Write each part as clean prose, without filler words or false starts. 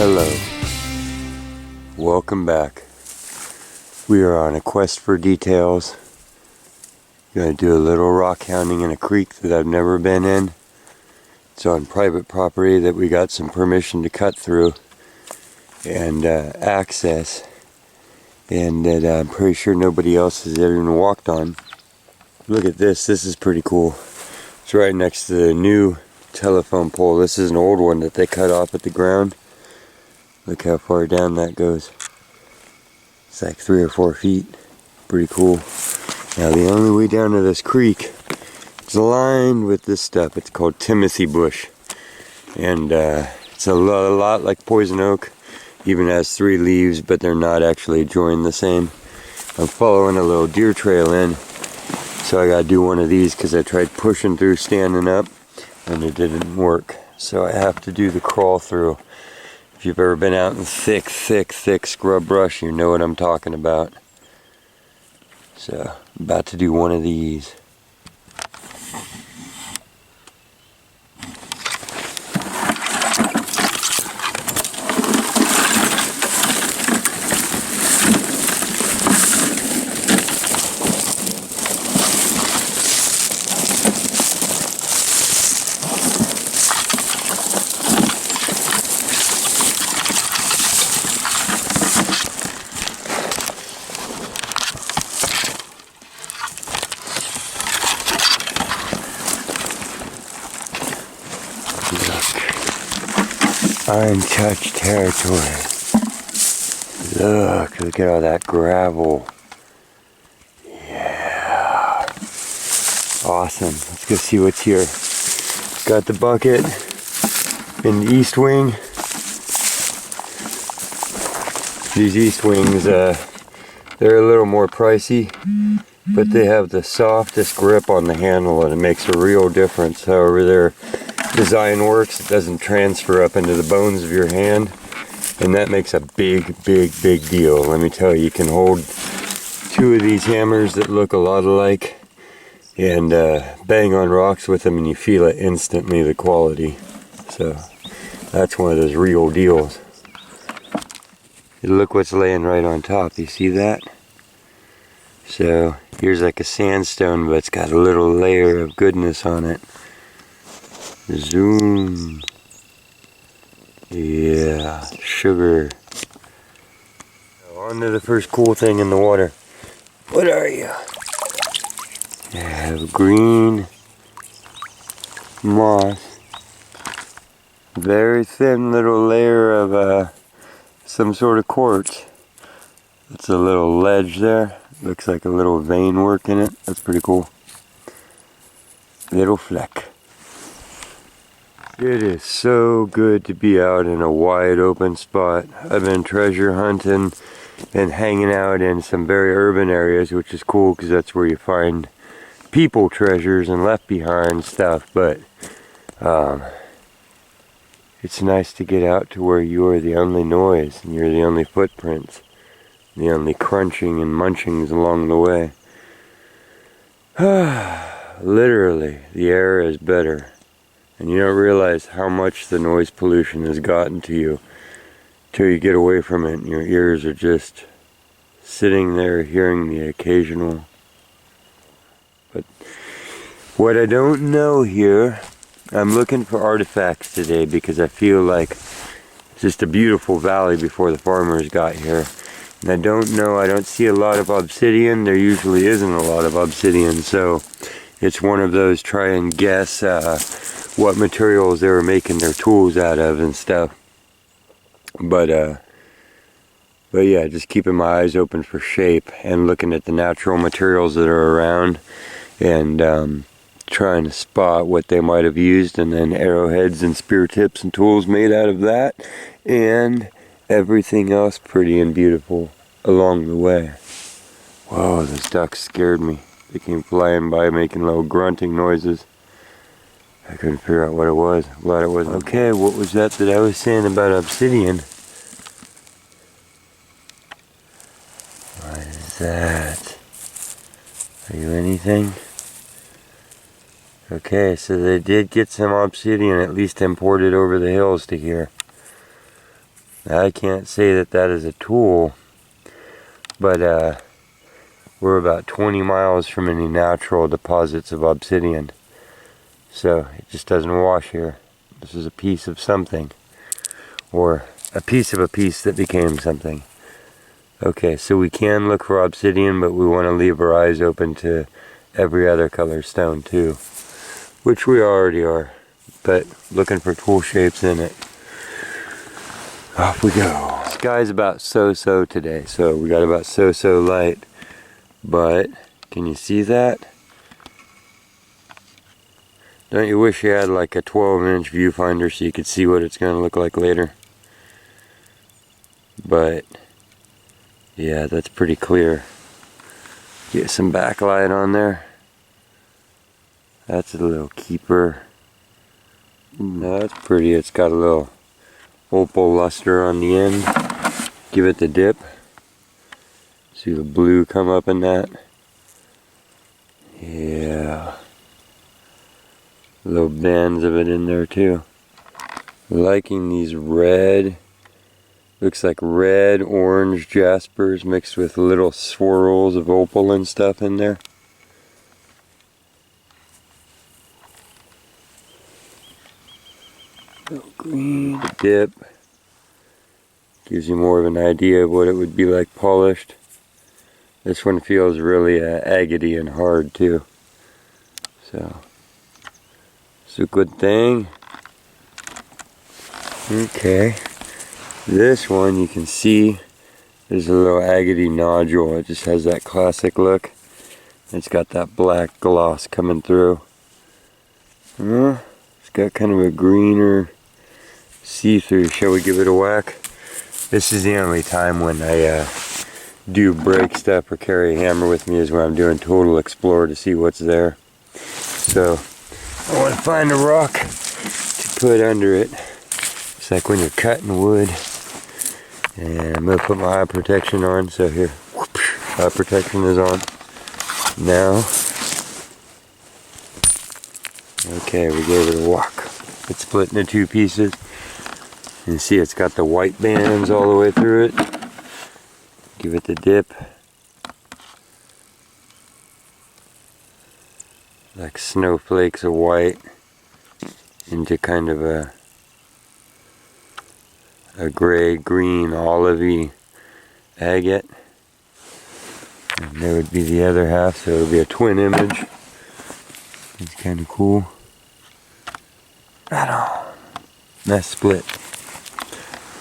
Hello. Welcome back. We are on a quest for details. Gonna do a little rock hounding in a creek that I've never been in. It's on private property that we got some permission to cut through and access, and that I'm pretty sure nobody else has ever even walked on. Look at this. This is pretty cool. It's right next to the new telephone pole. This is an old one that they cut off at the ground. Look how far down that goes. It's like 3 or 4 feet. Pretty cool. Now the only way down to this creek is lined with this stuff. It's called Timothy bush. And it's a lot like poison oak. Even has 3 leaves, but they're not actually joined the same. I'm following a little deer trail in. So I gotta do one of these because I tried pushing through standing up and it didn't work. So I have to do the crawl through. If you've ever been out in thick scrub brush, you know what I'm talking about. So I'm about to do one of these. Untouched territory. Look at all that gravel. Yeah. Awesome. Let's go see what's here. Got the bucket in the east wing. These east wings, they're a little more pricey, but they have the softest grip on the handle and it makes a real difference. However, their design works, it doesn't transfer up into the bones of your hand, and that makes a big deal. Let me tell you, you can hold 2 of these hammers that look a lot alike and bang on rocks with them and you feel it instantly, the quality. So that's one of those real deals. Look what's laying right on top. You see that? So here's like a sandstone, but it's got a little layer of goodness on it. Zoom. Yeah, sugar. On to the first cool thing in the water. What are you? I have green moss. Very thin little layer of some sort of quartz. It's a little ledge there. Looks like a little vein work in it. That's pretty cool. Little fleck. It is so good to be out in a wide open spot. I've been treasure hunting and hanging out in some very urban areas, which is cool because that's where you find people treasures and left behind stuff, but it's nice to get out to where you are the only noise and you're the only footprints, the only crunching and munchings along the way. Literally, the air is better. And you don't realize how much the noise pollution has gotten to you till you get away from it and your ears are just sitting there hearing the occasional. But what I don't know here, I'm looking for artifacts today because I feel like it's just a beautiful valley before the farmers got here. And I don't know, I don't see a lot of obsidian. There usually isn't a lot of obsidian, so it's one of those try and guess what materials they were making their tools out of and stuff. But yeah, just keeping my eyes open for shape and looking at the natural materials that are around and trying to spot what they might have used, and then arrowheads and spear tips and tools made out of that, and everything else pretty and beautiful along the way. Whoa, those ducks scared me. They came flying by making little grunting noises. I couldn't figure out what it was. Glad it wasn't. Okay, what was that I was saying about obsidian? What is that? Are you anything? Okay, so they did get some obsidian at least imported over the hills to here. I can't say that that is a tool, but we're about 20 miles from any natural deposits of obsidian. So it just doesn't wash here. This is a piece of something, or a piece of a piece that became something. Okay, so we can look for obsidian, but we want to leave our eyes open to every other color stone too, which we already are, but looking for tool shapes in it. Off we go. Sky's about so-so today, so we got about so-so light, but can you see that? Don't you wish you had like a 12-inch viewfinder so you could see what it's going to look like later? But yeah, that's pretty clear. Get some backlight on there. That's a little keeper. No, that's pretty. It's got a little opal luster on the end. Give it the dip. See the blue come up in that? Yeah. Little bands of it in there too. Liking these red, looks like red, orange jaspers mixed with little swirls of opal and stuff in there. Little green dip. Gives you more of an idea of what it would be like polished. This one feels really agate and hard too. So it's a good thing. Okay. This one you can see there's a little agate nodule. It just has that classic look. It's got that black gloss coming through. It's got kind of a greener see-through. Shall we give it a whack? This is the only time when I do break stuff or carry a hammer with me, is when I'm doing total explore to see what's there. So I want to find a rock to put under it. It's like when you're cutting wood. And I'm going to put my eye protection on. So here, whoosh, eye protection is on. Now, okay, we gave it a whack. It's split into two pieces. You see it's got the white bands all the way through it. Give it the dip. Like snowflakes of white into kind of a gray, green, olivey agate. And there would be the other half, so it would be a twin image. It's kind of cool. Right on. Nice split.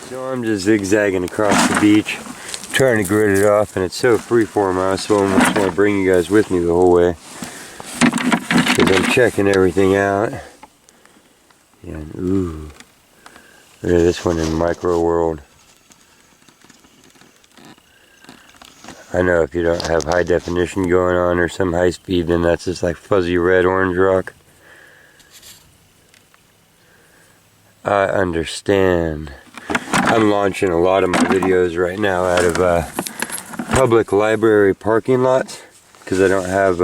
So I'm just zigzagging across the beach, trying to grid it off, and it's so freeform. I also almost want to bring you guys with me the whole way, because I'm checking everything out. And ooh, look at this one in Micro World. I know if you don't have high definition going on or some high speed, then that's just like fuzzy red orange rock. I understand. I'm launching a lot of my videos right now out of public library parking lots, because I don't have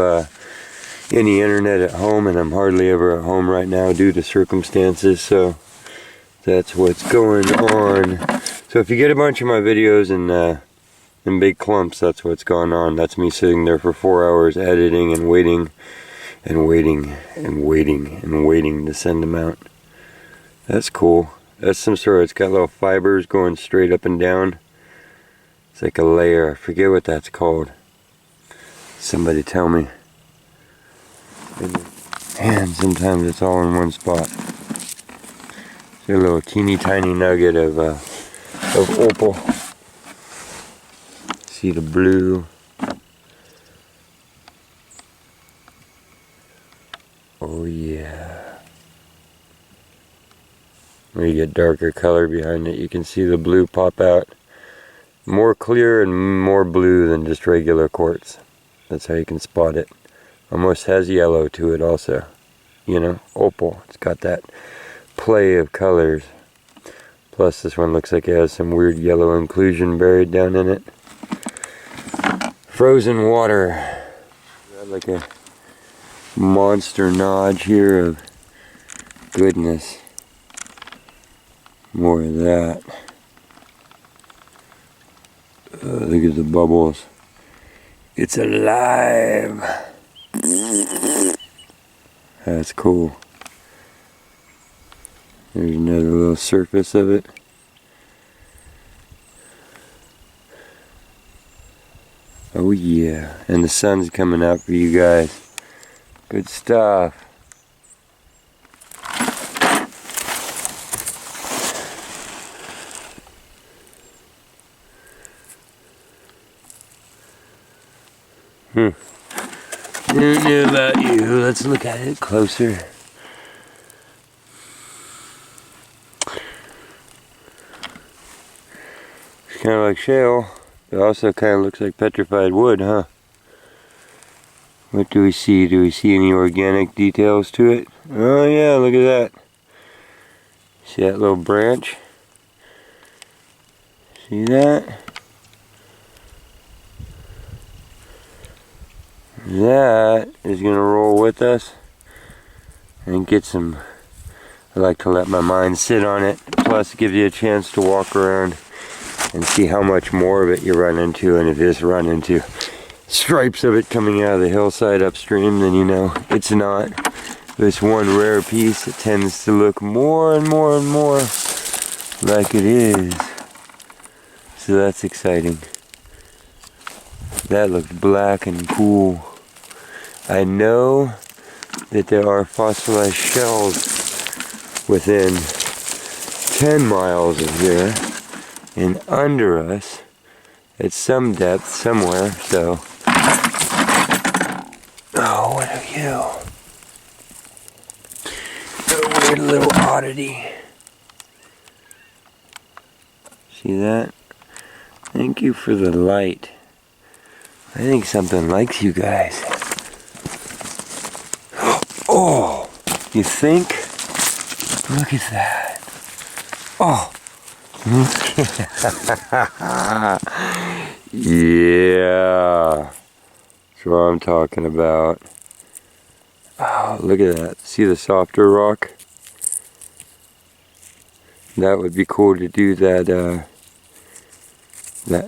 any internet at home, and I'm hardly ever at home right now due to circumstances, so that's what's going on. So if you get a bunch of my videos in big clumps, that's what's going on. That's me sitting there for 4 hours editing and waiting and waiting and waiting and waiting to send them out. That's cool. That's some sort of, it's got little fibers going straight up and down. It's like a layer. I forget what that's called. Somebody tell me. And sometimes it's all in one spot. See a little teeny tiny nugget of opal. See the blue. Oh yeah. When you get darker color behind it, you can see the blue pop out. More clear and more blue than just regular quartz. That's how you can spot it. Almost has yellow to it also. You know, opal. It's got that play of colors. Plus this one looks like it has some weird yellow inclusion buried down in it. Frozen water. Got like a monster notch here of goodness. More of that. Look at the bubbles. It's alive. That's cool. There's another little surface of it. Oh yeah, and the sun's coming out for you guys. Good stuff. Who knew about you? Let's look at it closer. It's kind of like shale. It also kind of looks like petrified wood, huh? What do we see? Do we see any organic details to it? Oh yeah, look at that. See that little branch? See that? That is going to roll with us and get some. I like to let my mind sit on it. Plus, it gives you a chance to walk around and see how much more of it you run into. And if you just run into stripes of it coming out of the hillside upstream, then you know it's not this one rare piece. It tends to look more and more and more like it is. So that's exciting. That looked black and cool. I know that there are fossilized shells within 10 miles of here and under us at some depth somewhere, so. Oh, what are you? A weird little oddity. See that? Thank you for the light. I think something likes you guys. Oh, you think? Look at that. Oh. Yeah. That's what I'm talking about. Oh, look at that. See the softer rock? That would be cool to do that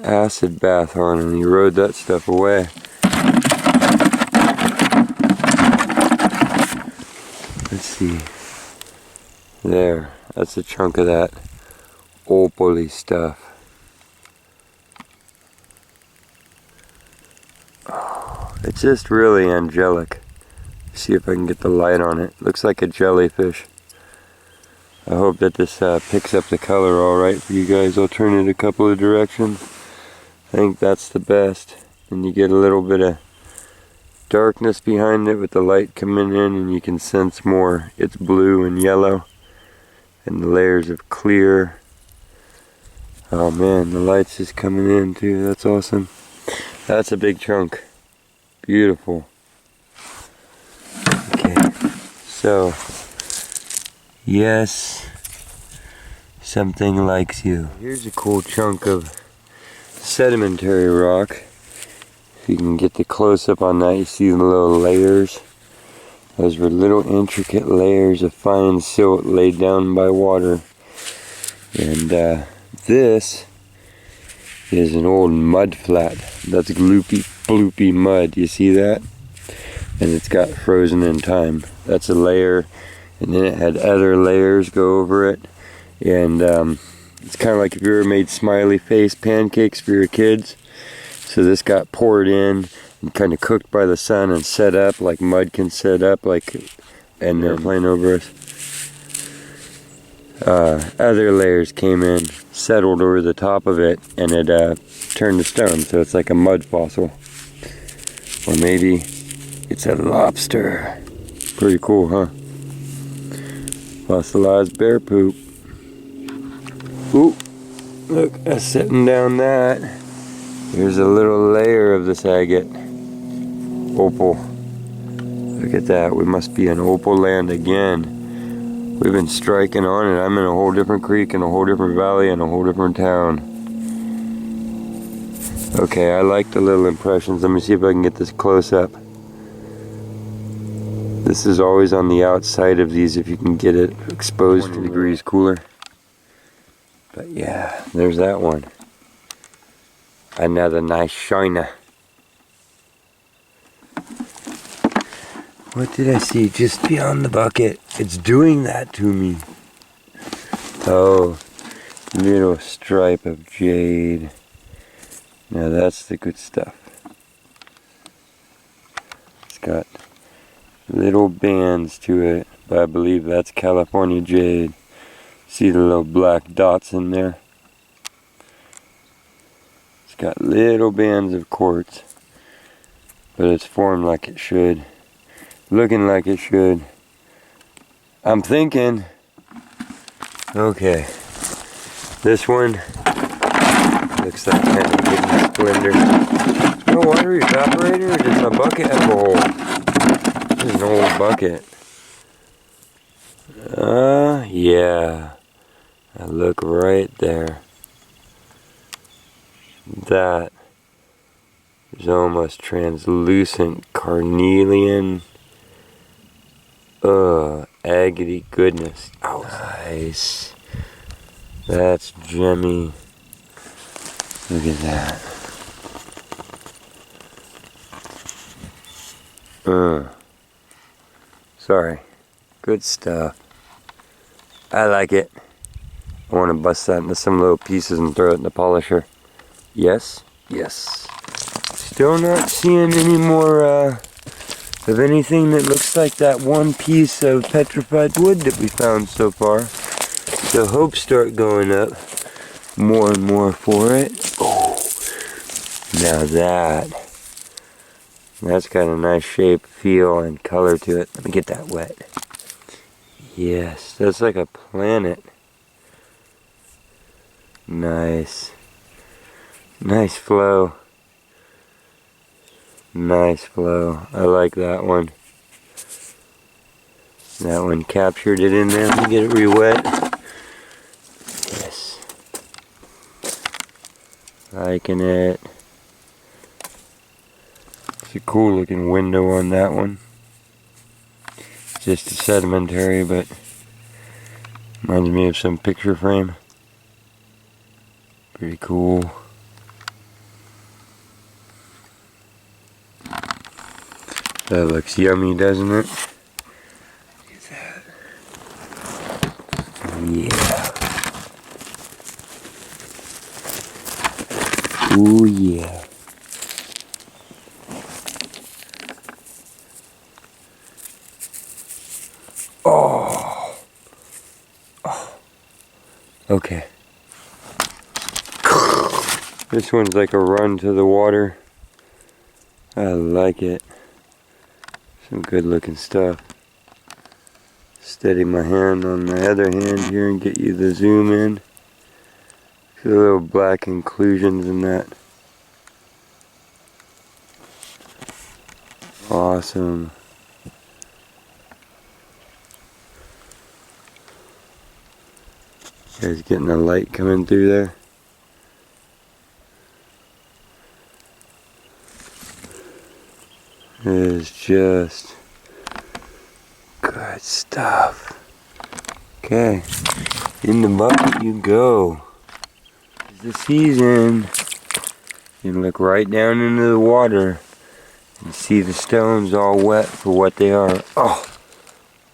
acid bath on and erode that stuff away. Let's see. There. That's a chunk of that opal-y stuff. Oh, it's just really angelic. See if I can get the light on it. Looks like a jellyfish. I hope that this picks up the color alright for you guys. I'll turn it a couple of directions. I think that's the best. And you get a little bit of darkness behind it with the light coming in, and you can sense more. It's blue and yellow. And the layers of clear. Oh man, the light's just coming in too. That's awesome. That's a big chunk. Beautiful. Okay, so yes, something likes you. Here's a cool chunk of sedimentary rock. If you can get the close-up on that, you see the little layers. Those were little intricate layers of fine silt laid down by water. And this is an old mud flat. That's gloopy, bloopy mud. You see that? And it's got frozen in time. That's a layer. And then it had other layers go over it. And it's kind of like if you ever made smiley face pancakes for your kids. So this got poured in and kind of cooked by the sun and set up like mud can set up, like an airplane over us. Other layers came in, settled over the top of it, and it turned to stone. So it's like a mud fossil. Or maybe it's a lobster. Pretty cool, huh? Fossilized bear poop. Ooh, look, that's setting down that. Here's a little layer of this agate. Opal. Look at that. We must be in opal land again. We've been striking on it. I'm in a whole different creek, in a whole different valley, in a whole different town. Okay, I like the little impressions. Let me see if I can get this close up. This is always on the outside of these if you can get it exposed 20 degrees cooler. But yeah, there's that one. Another nice shiner. What did I see just beyond the bucket? It's doing that to me. Oh, little stripe of jade. Now that's the good stuff. It's got little bands to it, but I believe that's California jade. See the little black dots in there? It's got little bands of quartz, but it's formed like it should, looking like it should. I'm thinking, okay, this one looks like kind of hidden splendor. No water evaporator, or does my bucket have a hole? This is an old bucket. Yeah. I look right there. That is almost translucent carnelian. Agate goodness. Oh, nice. That's gemmy. Look at that. Sorry. Good stuff. I like it. I want to bust that into some little pieces and throw it in the polisher. Yes? Yes. Still not seeing any more of anything that looks like that one piece of petrified wood that we found so far. So hopes start going up more and more for it. Oh, now that's got a nice shape, feel, and color to it. Let me get that wet. Yes, that's like a planet. Nice. Nice flow. Nice flow. I like that one. That one captured it in there. Let me get it re-wet. Yes. Liking it. It's a cool looking window on that one. Just a sedimentary, but reminds me of some picture frame. Pretty cool. That looks yummy, doesn't it? Look at that. Yeah. Ooh, yeah. Oh. Oh. Okay. This one's like a run to the water. I like it. Some good looking stuff. Steady my hand on the other hand here and get you the zoom in. See the little black inclusions in that. Awesome. You guys getting the light coming through there? It is just good stuff. Okay, in the bucket you go. It's the season. You can look right down into the water and see the stones all wet for what they are. Oh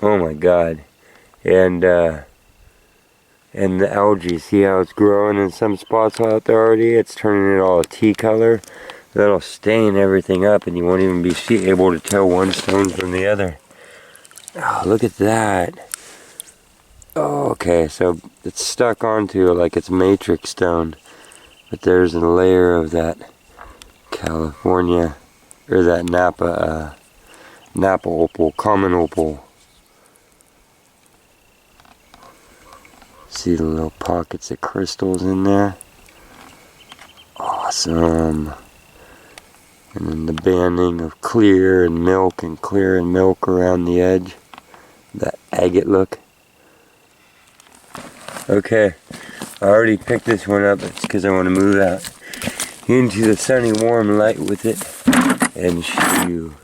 my God! And the algae. See how it's growing in some spots out there already? It's turning it all a tea color. That'll stain everything up and you won't even be able to tell one stone from the other. Oh, look at that. Oh, okay, so it's stuck onto like it's matrix stone. But there's a layer of that California, or that Napa opal, common opal. See the little pockets of crystals in there? Awesome. And then the banding of clear and milk around the edge. That agate look. Okay, I already picked this one up. It's because I want to move out into the sunny warm light with it and shoo.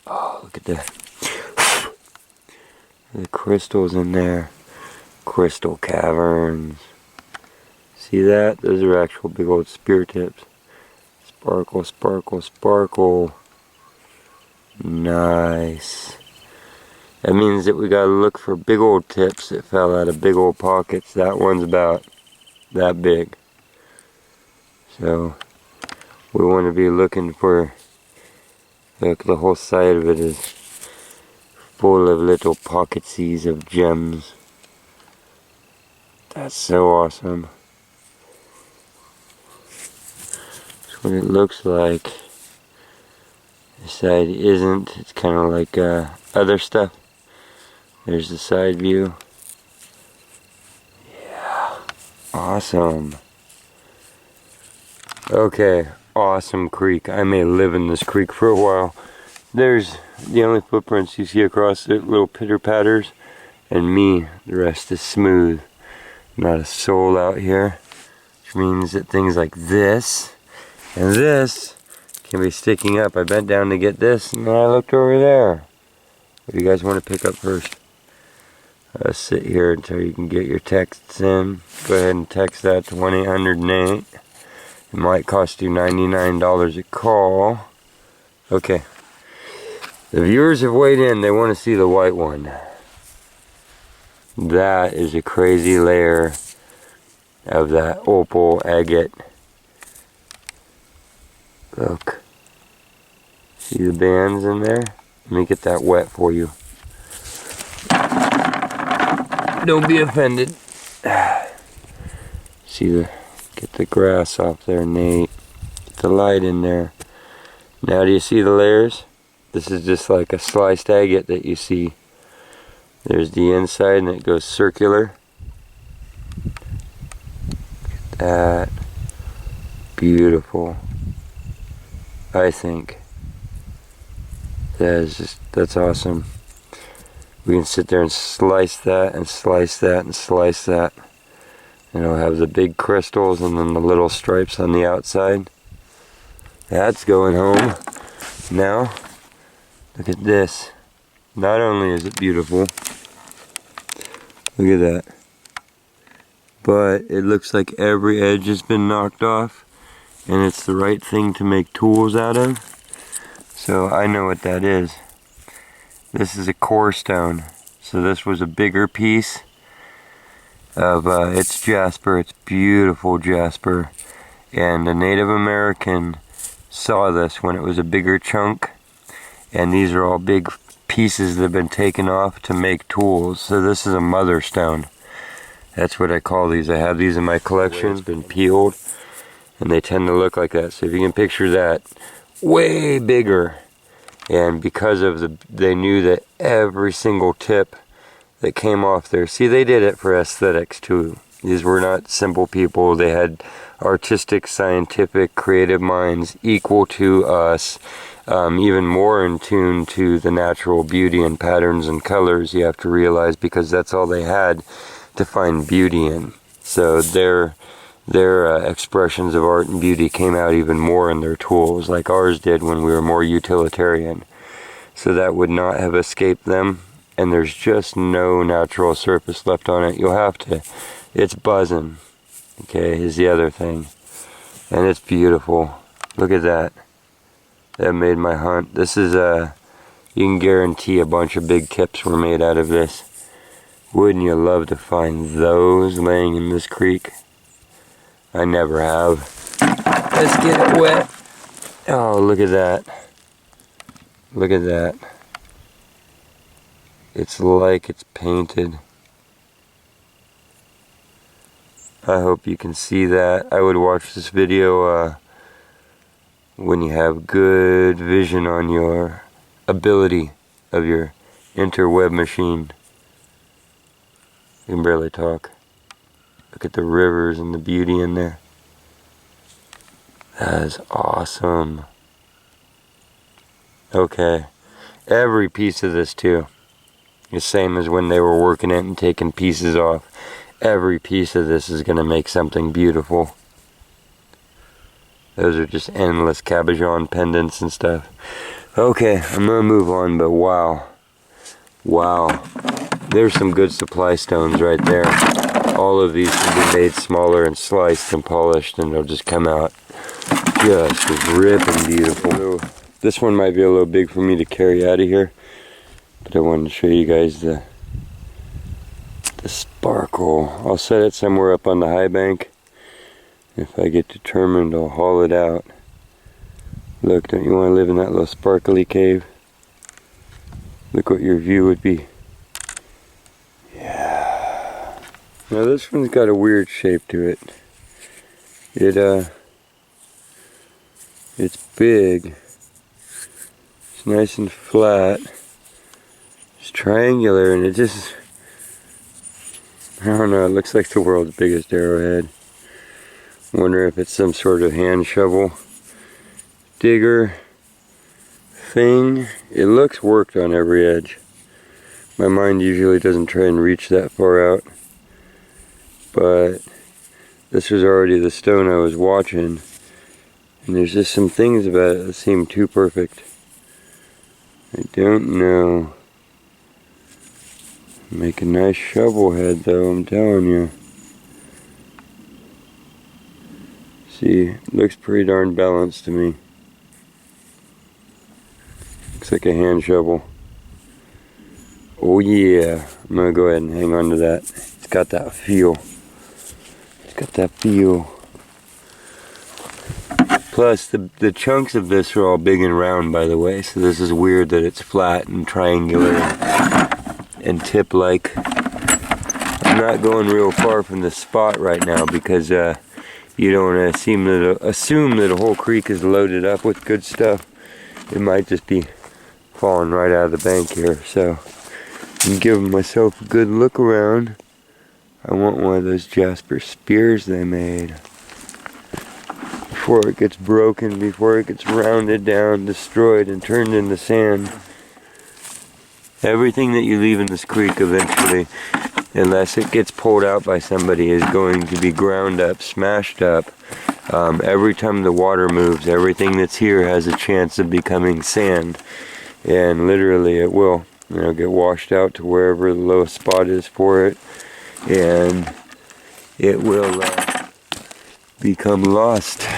Oh, look at the crystals in there. Crystal caverns. See that? Those are actual big old spear tips. Sparkle, sparkle, sparkle. Nice. That means that we gotta look for big old tips that fell out of big old pockets. That one's about that big. So we want to be looking for, look, the whole side of it is full of little pocketsies of gems. That's so awesome. That's what it looks like. This side isn't. It's kind of like other stuff. There's the side view. Yeah. Awesome. Okay. Awesome creek. I may live in this creek for a while. There's the only footprints you see across it, little pitter patters, and me. The rest is smooth. Not a soul out here, which means that things like this and this can be sticking up. I bent down to get this, and then I looked over there. What do you guys want to pick up first? Sit here until you can get your texts in. Go ahead and text that to 1-800-NATE. It might cost you $99 a call. Okay. The viewers have weighed in. They want to see the white one. That is a crazy layer of that opal agate. Look. See the bands in there? Let me get that wet for you. Don't be offended. See get the grass off there, Nate. Get the light in there. Now do you see the layers? This is just like a sliced agate that you see. There's the inside and it goes circular. Look at that. Beautiful. I think. That's awesome. We can sit there and slice that and slice that and slice that. And it'll have the big crystals and then the little stripes on the outside. That's going home. Now, look at this. Not only is it beautiful, look at that, but it looks like every edge has been knocked off, and it's the right thing to make tools out of. So I know what that is. This is a core stone. So this was a bigger piece of, it's Jasper, it's beautiful Jasper. And a Native American saw this when it was a bigger chunk. And these are all big pieces that have been taken off to make tools. So this is a mother stone. That's what I call these. I have these in my collection. It's been peeled. And they tend to look like that. So if you can picture that, way bigger. And because of they knew that every single tip that came off there, see, they did it for aesthetics too. These were not simple people. They had artistic, scientific, creative minds equal to us, even more in tune to the natural beauty and patterns and colors, you have to realize, because that's all they had to find beauty in. So their expressions of art and beauty came out even more in their tools, like ours did when we were more utilitarian. So that would not have escaped them, and there's just no natural surface left on it. You'll have to, it's buzzing, okay, is the other thing. And it's beautiful. Look at that. That made my hunt. This is you can guarantee a bunch of big tips were made out of this. Wouldn't you love to find those laying in this creek? I never have. Let's get it wet. Oh, look at that. Look at that. It's like it's painted. I hope you can see that. I would watch this video when you have good vision on your ability of your interweb machine. You can barely talk. Look at the rivers and the beauty in there. That is awesome. Okay. Every piece of this too. The same as when they were working it and taking pieces off. Every piece of this is going to make something beautiful. Those are just endless cabochon pendants and stuff. Okay, I'm going to move on, but wow. Wow. There's some good supply stones right there. all of these can be made smaller and sliced and polished, and they'll just come out just ripping beautiful. So this one might be a little big for me to carry out of here, but I wanted to show you guys the sparkle. I'll set it somewhere up on the high bank. If I get determined, I'll haul it out. Look, don't you want to live in that little sparkly cave? Look what your view would be. Yeah. Now this one's got a weird shape to it. It's big. It's nice and flat. It's triangular, and it just, I don't know, it looks like the world's biggest arrowhead. Wonder if it's some sort of hand shovel digger thing. It looks worked on every edge. My mind usually doesn't try and reach that far out, but this was already the stone I was watching, and there's just some things about it that seem too perfect. I don't know. Make a nice shovel head though, I'm telling you. See, it looks pretty darn balanced to me. Looks like a hand shovel. Oh yeah, I'm gonna go ahead and hang on to that. It's got that feel. It's got that feel. Plus, the chunks of this are all big and round, by the way, so this is weird that it's flat and triangular and tip-like. I'm not going real far from the spot right now because you don't want to assume that a whole creek is loaded up with good stuff. It might just be falling right out of the bank here, so I'm giving myself a good look around. I want one of those Jasper spears they made. Before it gets broken, before it gets rounded down, destroyed, and turned into sand. Everything that you leave in this creek eventually, unless it gets pulled out by somebody, is going to be ground up, smashed up. Every time the water moves, everything that's here has a chance of becoming sand. And literally it will. Get washed out to wherever the lowest spot is for it. And it will become lost.